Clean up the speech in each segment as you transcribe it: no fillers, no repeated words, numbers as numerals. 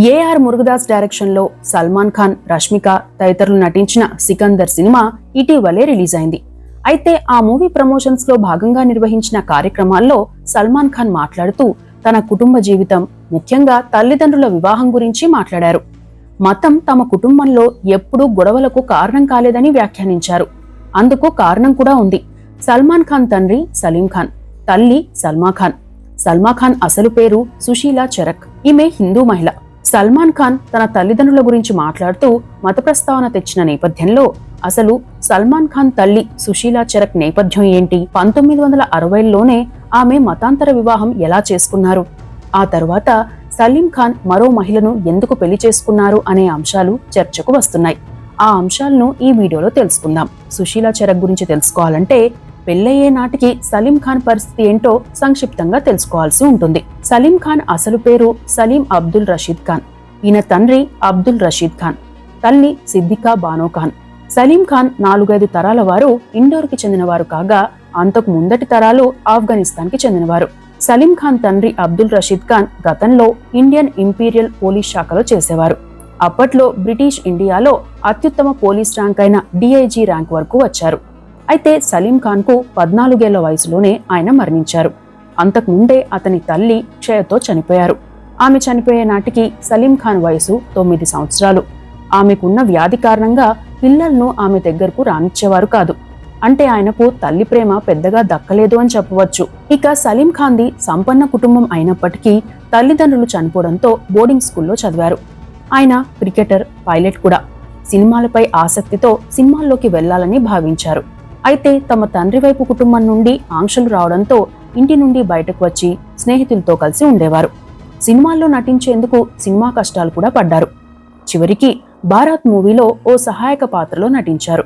AR Murugadoss direction లో సల్మాన్ ఖాన్, రష్మిక తదితరులు నటించిన సికందర్ సినిమా ఇటీవలే రిలీజ్ అయింది. అయితే ఆ మూవీ ప్రమోషన్స్ లో భాగంగా నిర్వహించిన కార్యక్రమాల్లో సల్మాన్ ఖాన్ మాట్లాడుతూ తన కుటుంబ జీవితం, ముఖ్యంగా తల్లిదండ్రుల వివాహం గురించి మాట్లాడారు. మతం తమ కుటుంబంలో ఎప్పుడూ గొడవలకు కారణం కాలేదని వ్యాఖ్యానించారు. అందుకు కారణం కూడా ఉంది. సల్మాన్ ఖాన్ తండ్రి సలీం ఖాన్, తల్లి సల్మా ఖాన్. సల్మా ఖాన్ అసలు పేరు సుశీలా చరక్. ఈమె హిందూ మహిళ. సల్మాన్ ఖాన్ తన తల్లిదండ్రుల గురించి మాట్లాడుతూ మత ప్రస్తావన తెచ్చిన నేపథ్యంలో అసలు సల్మాన్ ఖాన్ తల్లి సుశీలా చరక్ నేపథ్యం ఏంటి, 1960లోనే ఆమె మతాంతర వివాహం ఎలా చేసుకున్నారు, ఆ తర్వాత సలీం ఖాన్ మరో మహిళను ఎందుకు పెళ్లి చేసుకున్నారు అనే అంశాలు చర్చకు వస్తున్నాయి. ఆ అంశాలను ఈ వీడియోలో తెలుసుకుందాం. సుశీలా చరక్ గురించి తెలుసుకోవాలంటే పెళ్లయ్యే నాటికి సలీం ఖాన్ పరిస్థితి ఏంటో సంక్షిప్తంగా తెలుసుకోవాల్సి ఉంటుంది. సలీం ఖాన్ అసలు పేరు సలీం అబ్దుల్ రషీద్ ఖాన్. ఈయన తండ్రి అబ్దుల్ రషీద్ ఖాన్, తల్లి సిద్దికా బానో ఖాన్. సలీం ఖాన్ 4-5 తరాల వారు ఇండోర్కి చెందినవారు కాగా, అంతకు ముందటి తరాలు ఆఫ్ఘనిస్తాన్కి చెందినవారు. సలీం ఖాన్ తండ్రి అబ్దుల్ రషీద్ ఖాన్ గతంలో ఇండియన్ ఇంపీరియల్ పోలీస్ శాఖలో చేసేవారు. అప్పట్లో బ్రిటిష్ ఇండియాలో అత్యుత్తమ పోలీస్ ర్యాంక్ అయిన డిఐజీ ర్యాంక్ వరకు వచ్చారు. అయితే సలీం ఖాన్ కు 14 ఏళ్ల వయసులోనే ఆయన మరణించారు. అంతకుముందే అతని తల్లి క్షయతో చనిపోయారు. ఆమె చనిపోయే నాటికి సలీం ఖాన్ వయసు 9 సంవత్సరాలు. ఆమెకున్న వ్యాధి కారణంగా పిల్లలను ఆమె దగ్గరకు రానిచ్చేవారు కాదు. అంటే ఆయనకు తల్లి ప్రేమ పెద్దగా దక్కలేదు అని చెప్పవచ్చు. ఇక సలీం ఖాన్ది సంపన్న కుటుంబం అయినప్పటికీ తల్లిదండ్రులు చనిపోవడంతో బోర్డింగ్ స్కూల్లో చదివారు. ఆయన క్రికెటర్, పైలట్ కూడా. సినిమాలపై ఆసక్తితో సినిమాల్లోకి వెళ్లాలని భావించారు. అయితే తమ తండ్రి వైపు కుటుంబం నుండి ఆంక్షలు రావడంతో ఇంటి నుండి బయటకు వచ్చి స్నేహితులతో కలిసి ఉండేవారు. సినిమాల్లో నటించేందుకు సినిమా కష్టాలు కూడా పడ్డారు. చివరికి భారత్ మూవీలో ఓ సహాయక పాత్రలో నటించారు.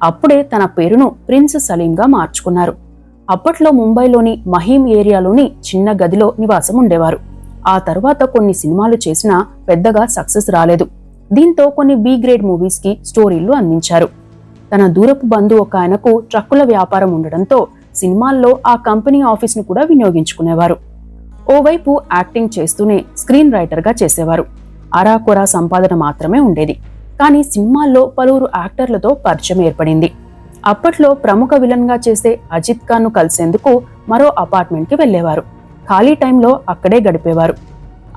అప్పుడే తన పేరును ప్రిన్స్ సలీంగా మార్చుకున్నారు. అప్పట్లో ముంబైలోని మహీం ఏరియాలోని చిన్న గదిలో నివాసం ఉండేవారు. ఆ తర్వాత కొన్ని సినిమాలు చేసినా పెద్దగా సక్సెస్ రాలేదు. దీంతో కొన్ని బి గ్రేడ్ మూవీస్ కి స్టోరీలు అందించారు. తన దూరపు బంధువు ఒక ఆయనకు ట్రక్కుల వ్యాపారం ఉండడంతో సినిమాల్లో ఆ కంపెనీ ఆఫీస్ను కూడా వినియోగించుకునేవారు. ఓవైపు యాక్టింగ్ చేస్తూనే స్క్రీన్ రైటర్గా చేసేవారు. అరాకొరా సంపాదన మాత్రమే ఉండేది. కానీ సినిమాల్లో పలువురు యాక్టర్లతో పరిచయం ఏర్పడింది. అప్పట్లో ప్రముఖ విలన్గా చేసే అజిత్ ఖాన్ను కలిసేందుకు మరో అపార్ట్మెంట్కి వెళ్లేవారు. ఖాళీ టైంలో అక్కడే గడిపేవారు.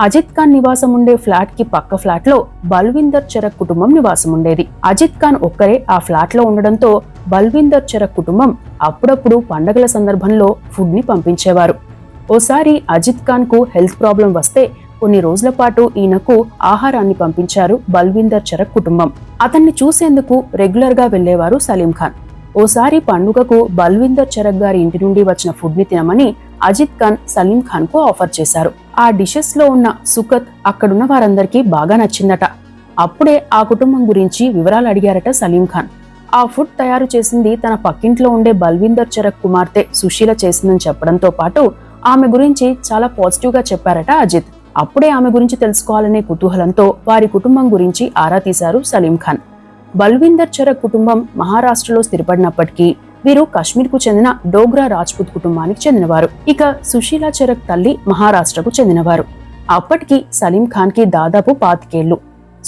అజిత్ ఖాన్ నివాసం ఉండే ఫ్లాట్ కి పక్క ఫ్లాట్ లో బల్విందర్ చరక్ కుటుంబం నివాసం ఉండేది. అజిత్ ఖాన్ ఒక్కరే ఆ ఫ్లాట్ లో ఉండడంతో బల్విందర్ చరక్ కుటుంబం అప్పుడప్పుడు పండగల సందర్భంలో ఫుడ్ ని పంపించేవారు. ఓసారి అజిత్ ఖాన్ కు హెల్త్ ప్రాబ్లం వస్తే కొన్ని రోజుల పాటు ఈయనకు ఆహారాన్ని పంపించారు బల్విందర్ చరక్ కుటుంబం. అతన్ని చూసేందుకు రెగ్యులర్ గా వెళ్లేవారు సలీం ఖాన్. ఓసారి పండుగకు బల్విందర్ చరక్ గారి ఇంటి నుండి వచ్చిన ఫుడ్ ని తినమని అజిత్ ఖాన్ సలీం ఖాన్ కు ఆఫర్ చేశారు. ఆ డిషెస్ లో ఉన్న సుఖత్ అక్కడున్న వారందరికీ బాగా నచ్చిందట. అప్పుడే ఆ కుటుంబం గురించి వివరాలు అడిగారట సలీం ఖాన్. ఆ ఫుడ్ తయారు చేసింది తన పక్కింట్లో ఉండే బల్విందర్ చరక్ కుమార్తె సుశీల చేసిందని చెప్పడంతో పాటు ఆమె గురించి చాలా పాజిటివ్ గా చెప్పారట అజిత్. అప్పుడే ఆమె గురించి తెలుసుకోవాలనే కుతూహలంతో వారి కుటుంబం గురించి ఆరా తీశారు సలీం ఖాన్. బల్విందర్ చరక్ కుటుంబం మహారాష్ట్రలో స్థిరపడినప్పటికీ వీరు కశ్మీర్ కు చెందిన డోగ్రా రాజ్పుత్ కుటుంబానికి చెందినవారు. ఇక సుశీలా చరక్ తల్లి మహారాష్ట్రకు చెందినవారు. అప్పటికి సలీం ఖాన్ కి దాదాపు 25 ఏళ్లు,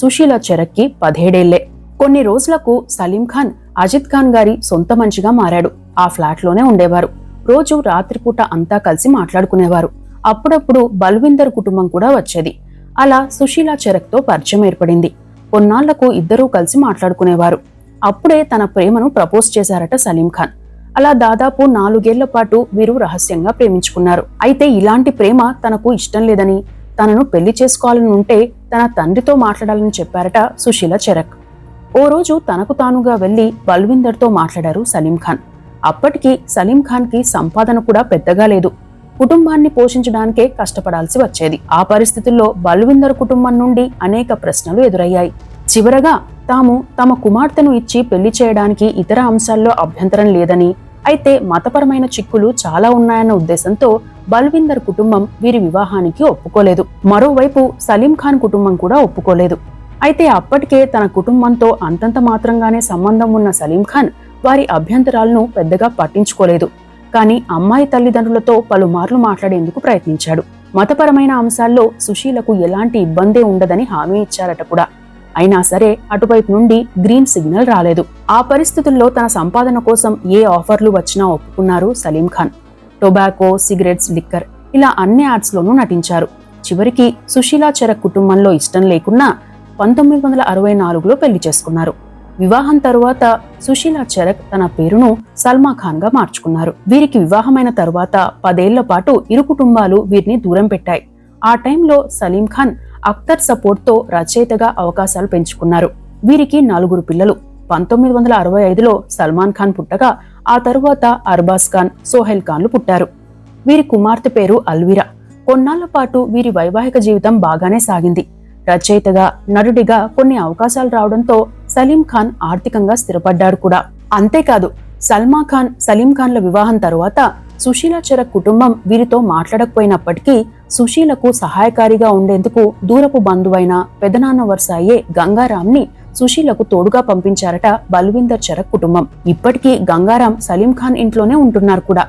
సుశీలా చరక్ కి 17 ఏళ్లే. కొన్ని రోజులకు సలీం ఖాన్ అజిత్ ఖాన్ గారి సొంత మనిషిగా మారాడు. ఆ ఫ్లాట్ లోనే ఉండేవారు. రోజు రాత్రిపూట అంతా కలిసి మాట్లాడుకునేవారు. అప్పుడప్పుడు బల్విందర్ కుటుంబం కూడా వచ్చేది. అలా సుశీలా చరక్ తో పరిచయం ఏర్పడింది. కొన్నాళ్లకు ఇద్దరూ కలిసి మాట్లాడుకునేవారు. అప్పుడే తన ప్రేమను ప్రపోజ్ చేశారట సలీం ఖాన్. అలా దాదాపు 4 ఏళ్ల పాటు వీరు రహస్యంగా ప్రేమించుకున్నారు. అయితే ఇలాంటి ప్రేమ తనకు ఇష్టం లేదని, తనను పెళ్లి చేసుకోవాలని ఉంటే తన తండ్రితో మాట్లాడాలని చెప్పారట సుశీలా చరక్. ఓ రోజు తనకు తానుగా వెళ్లి బల్విందర్ తో మాట్లాడారు సలీం ఖాన్. అప్పటికి సలీం ఖాన్ కి సంపాదన కూడా పెద్దగా లేదు. కుటుంబాన్ని పోషించడానికే కష్టపడాల్సి వచ్చేది. ఆ పరిస్థితుల్లో బల్విందర్ కుటుంబం నుండి అనేక ప్రశ్నలు ఎదురయ్యాయి. చివరగా తాము తమ కుమార్తెను ఇచ్చి పెళ్లి చేయడానికి ఇతర అంశాల్లో అభ్యంతరం లేదని, అయితే మతపరమైన చిక్కులు చాలా ఉన్నాయన్న ఉద్దేశంతో బల్విందర్ కుటుంబం వీరి వివాహానికి ఒప్పుకోలేదు. మరోవైపు సలీం ఖాన్ కుటుంబం కూడా ఒప్పుకోలేదు. అయితే అప్పటికే తన కుటుంబంతో అంతంత మాత్రంగానే సంబంధం ఉన్న సలీం ఖాన్ వారి అభ్యంతరాలను పెద్దగా పట్టించుకోలేదు. కానీ అమ్మాయి తల్లిదండ్రులతో పలుమార్లు మాట్లాడేందుకు ప్రయత్నించాడు. మతపరమైన అంశాల్లో సుశీలకు ఎలాంటి ఇబ్బంది ఉండదని హామీ ఇచ్చారట కూడా. అయినా సరే అటువైపు నుండి గ్రీన్ సిగ్నల్ రాలేదు. ఆ పరిస్థితుల్లో తన సంపాదన కోసం ఏ ఆఫర్లు వచ్చినా ఒప్పుకున్నారు Salim Khan. Tobacco, cigarettes, liquor ఇలా అన్ని యాడ్స్ లోనూ నటించారు. చివరికి సుశీలా చరక్ కుటుంబంలో ఇష్టం లేకున్నా 1964లో పెళ్లి చేసుకున్నారు. వివాహం తరువాత సుశీలా చరక్ తన పేరును సల్మా ఖాన్ గా మార్చుకున్నారు. వీరికి వివాహమైన తరువాత 10 ఏళ్ల పాటు ఇరు కుటుంబాలు వీరిని దూరం పెట్టాయి. ఆ టైంలో సలీం ఖాన్ అఖ్తర్ సపోర్ట్ తో రచయితగా అవకాశాలు పెంచుకున్నారు. వీరికి 4 పిల్లలు. 1965లో సల్మాన్ ఖాన్ పుట్టగా ఆ తరువాత అర్బాజ్ ఖాన్, సోహెల్ ఖాన్లు పుట్టారు. వీరి కుమార్తె పేరు అల్విరా. కొన్నాళ్ల పాటు వీరి వైవాహిక జీవితం బాగానే సాగింది. రచయితగా, నటుడిగా కొన్ని అవకాశాలు రావడంతో సలీం ఖాన్ ఆర్థికంగా స్థిరపడ్డాడు కూడా. అంతేకాదు సల్మా ఖాన్, సలీం ఖాన్ల వివాహం తరువాత సుశీలా చరక్ కుటుంబం వీరితో మాట్లాడకపోయినప్పటికీ సుశీలకు సహాయకారిగా ఉండేందుకు దూరపు బంధువైన పెదనాన్న వరుస అయ్యే గంగారాంని సుశీలకు తోడుగా పంపించారట బల్విందర్ చరక్ కుటుంబం. ఇప్పటికీ గంగారాం సలీం ఖాన్ ఇంట్లోనే ఉంటున్నారు కూడా.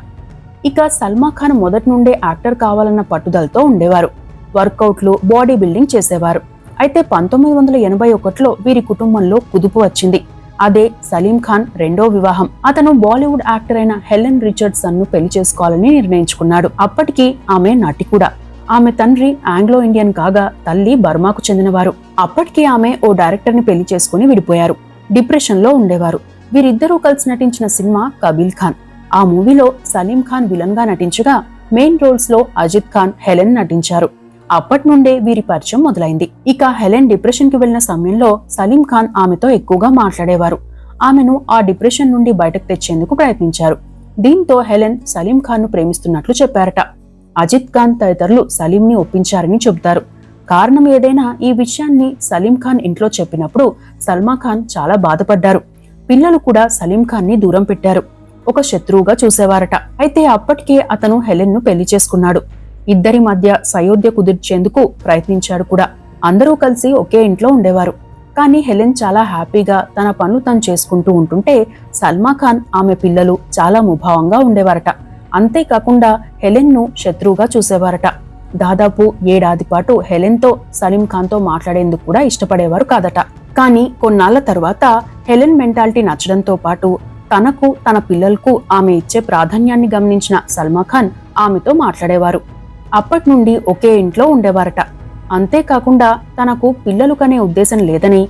ఇక సల్మా ఖాన్ మొదటి నుండే యాక్టర్ కావాలన్న పట్టుదలతో ఉండేవారు. వర్కౌట్లు, బాడీ బిల్డింగ్ చేసేవారు. అయితే 1981లో వీరి కుటుంబంలో కుదుపు వచ్చింది. అదే సలీం ఖాన్ రెండో వివాహం. అతను బాలీవుడ్ యాక్టర్ అయిన హెలెన్ రిచర్డ్సన్ ను పెళ్లి చేసుకోవాలని నిర్ణయించుకున్నాడు. అప్పటికి ఆమె నటి కూడా. ఆమె తండ్రి ఆంగ్లో ఇండియన్ కాగా తల్లి బర్మాకు చెందినవారు. అప్పటికి ఆమె ఓ డైరెక్టర్ ని పెళ్లి చేసుకుని విడిపోయారు. డిప్రెషన్ లో ఉండేవారు. వీరిద్దరూ కలిసి నటించిన సినిమా కబీల్ ఖాన్. ఆ మూవీలో సలీం ఖాన్ విలన్ గా నటించగా మెయిన్ రోల్స్ లో అజిత్ ఖాన్, హెలెన్ నటించారు. అప్పటి నుండే వీరి పరిచయం మొదలైంది. ఇక హెలెన్ డిప్రెషన్ కి వెళ్లిన సమయంలో సలీం ఖాన్ ఆమెతో ఎక్కువగా మాట్లాడేవారు. ఆమెను ఆ డిప్రెషన్ నుండి బయటకు తెచ్చేందుకు ప్రయత్నించారు. దీంతో హెలెన్ సలీం ఖాన్ ను ప్రేమిస్తున్నట్లు చెప్పారట. అజిత్ ఖాన్ తదితరులు సలీం ని ఒప్పించారని చెబుతారు. కారణం ఏదైనా ఈ విషయాన్ని సలీం ఖాన్ ఇంట్లో చెప్పినప్పుడు సల్మా ఖాన్ చాలా బాధపడ్డారు. పిల్లలు కూడా సలీం ఖాన్ ని దూరం పెట్టారు. ఒక శత్రువుగా చూసేవారట. అయితే అప్పటికే అతను హెలెన్ ను పెళ్లి చేసుకున్నాడు. ఇద్దరి మధ్య సయోధ్య కుదిర్చేందుకు ప్రయత్నించాడు కూడా. అందరూ కలిసి ఒకే ఇంట్లో ఉండేవారు. కానీ హెలెన్ చాలా హ్యాపీగా తన పనులు తను చేసుకుంటూ ఉంటుంటే సల్మా ఖాన్, ఆమె పిల్లలు చాలా ముభావంగా ఉండేవారట. అంతేకాకుండా హెలెన్ ను శత్రువుగా చూసేవారట. దాదాపు 7 ఏడాది పాటు హెలెన్ తో సలీం ఖాన్ తో మాట్లాడేందుకు కూడా ఇష్టపడేవారు కాదట. కానీ కొన్నాళ్ల తర్వాత హెలెన్ మెంటాలిటీ నచ్చడంతో పాటు తనకు, తన పిల్లలకు ఆమె ఇచ్చే ప్రాధాన్యాన్ని గమనించిన సల్మా ఖాన్ ఆమెతో మాట్లాడేవారు. అప్పటి నుండి ఒకే ఇంట్లో ఉండేవారట. అంతేకాకుండా తనకు పిల్లలు కనే ఉద్దేశం లేదని,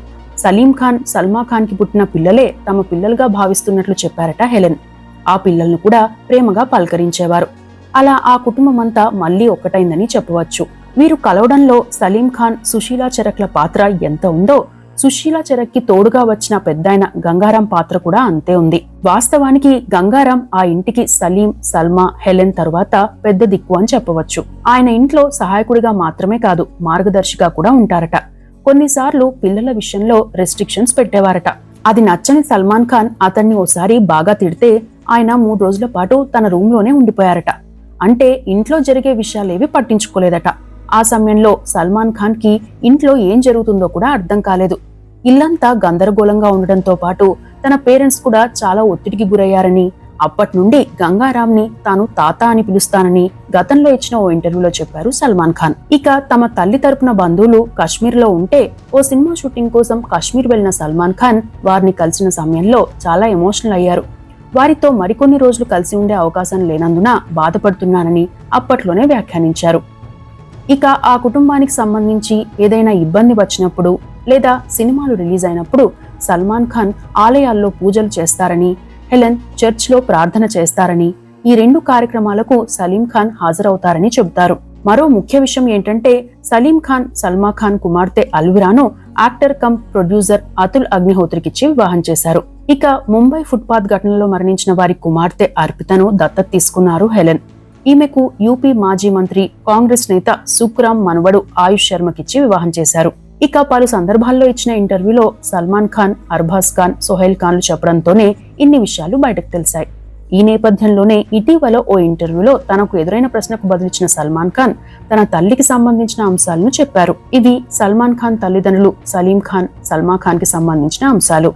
సలీం ఖాన్, సల్మా ఖాన్ కి పుట్టిన పిల్లలే తమ పిల్లలుగా భావిస్తున్నట్లు చెప్పారట హెలెన్. ఆ పిల్లలను కూడా ప్రేమగా పలకరించేవారు. అలా ఆ కుటుంబమంతా మళ్లీ ఒక్కటైందని చెప్పవచ్చు. వీరు కలవడంలో సలీం ఖాన్, సుశీలా చరక్ల పాత్ర ఎంత ఉందో సుశీలా చరక్ కి తోడుగా వచ్చిన పెద్దాయన గంగారాం పాత్ర కూడా అంతే ఉంది. వాస్తవానికి గంగారాం ఆ ఇంటికి సలీం, సల్మా, హెలెన్ తరువాత పెద్ద దిక్కు అని చెప్పవచ్చు. ఆయన ఇంట్లో సహాయకుడిగా మాత్రమే కాదు, మార్గదర్శిగా కూడా ఉంటారట. కొన్నిసార్లు పిల్లల విషయంలో రెస్ట్రిక్షన్స్ పెట్టేవారట. అది నచ్చని సల్మాన్ ఖాన్ అతన్ని ఓసారి బాగా తిడితే ఆయన 3 రోజుల పాటు తన రూమ్ లోనే ఉండిపోయారట. అంటే ఇంట్లో జరిగే విషయాలేవి పట్టించుకోలేదట. ఆ సమయంలో సల్మాన్ ఖాన్ కి ఇంట్లో ఏం జరుగుతుందో కూడా అర్థం కాలేదు. ఇల్లంతా గందరగోళంగా ఉండడంతో పాటు తన పేరెంట్స్ కూడా చాలా ఒత్తిడికి గురయ్యారని, అప్పటి నుండి గంగారాంని తాను తాత అని పిలుస్తానని గతంలో ఇచ్చిన ఓ ఇంటర్వ్యూలో చెప్పారు సల్మాన్ ఖాన్. ఇక తమ తల్లి తరపున బంధువులు కశ్మీర్ లో ఉంటే ఓ సినిమా షూటింగ్ కోసం కశ్మీర్ వెళ్లిన సల్మాన్ ఖాన్ వారిని కలిసిన సమయంలో చాలా ఎమోషనల్ అయ్యారు. వారితో మరికొన్ని రోజులు కలిసి ఉండే అవకాశం లేనందున బాధపడుతున్నానని అప్పట్లోనే వ్యాఖ్యానించారు. ఇక ఆ కుటుంబానికి సంబంధించి ఏదైనా ఇబ్బంది వచ్చినప్పుడు లేదా సినిమాలు రిలీజ్ అయినప్పుడు సల్మాన్ ఖాన్ ఆలయాల్లో పూజలు చేస్తారని, హెలెన్ చర్చ్ లో ప్రార్థన చేస్తారని, ఈ 2 కార్యక్రమాలకు సలీం ఖాన్ హాజరవుతారని చెబుతారు. మరో ముఖ్య విషయం ఏంటంటే సలీం ఖాన్ సల్మా ఖాన్ కుమార్తె అల్విరాను యాక్టర్ కమ్ ప్రొడ్యూసర్ అతుల్ అగ్నిహోత్రికిచ్చి వివాహం చేశారు. ఇక ముంబై ఫుట్పాత్ ఘటనలో మరణించిన వారి కుమార్తె అర్పితను దత్తత తీసుకున్నారు హెలెన్. ఈమెకు యూపీ మాజీ మంత్రి, కాంగ్రెస్ నేత సుఖ్రామ్ మనవడు ఆయుష్ శర్మకిచ్చి వివాహం చేశారు. ఇక పలు సందర్భాల్లో ఇచ్చిన ఇంటర్వ్యూలో సల్మాన్ ఖాన్, అర్బాజ్ ఖాన్, సోహెల్ ఖాన్లు చెప్పడంతోనే ఇన్ని విషయాలు బయటకు తెలిసాయి. ఈ నేపథ్యంలోనే ఇటీవల ఓ ఇంటర్వ్యూలో తనకు ఎదురైన ప్రశ్నకు బదులిచ్చిన సల్మాన్ ఖాన్ తన తల్లికి సంబంధించిన అంశాలను చెప్పారు. ఇవి సల్మాన్ ఖాన్ తల్లిదండ్రులు సలీం ఖాన్, సల్మా ఖాన్ కి సంబంధించిన అంశాలు.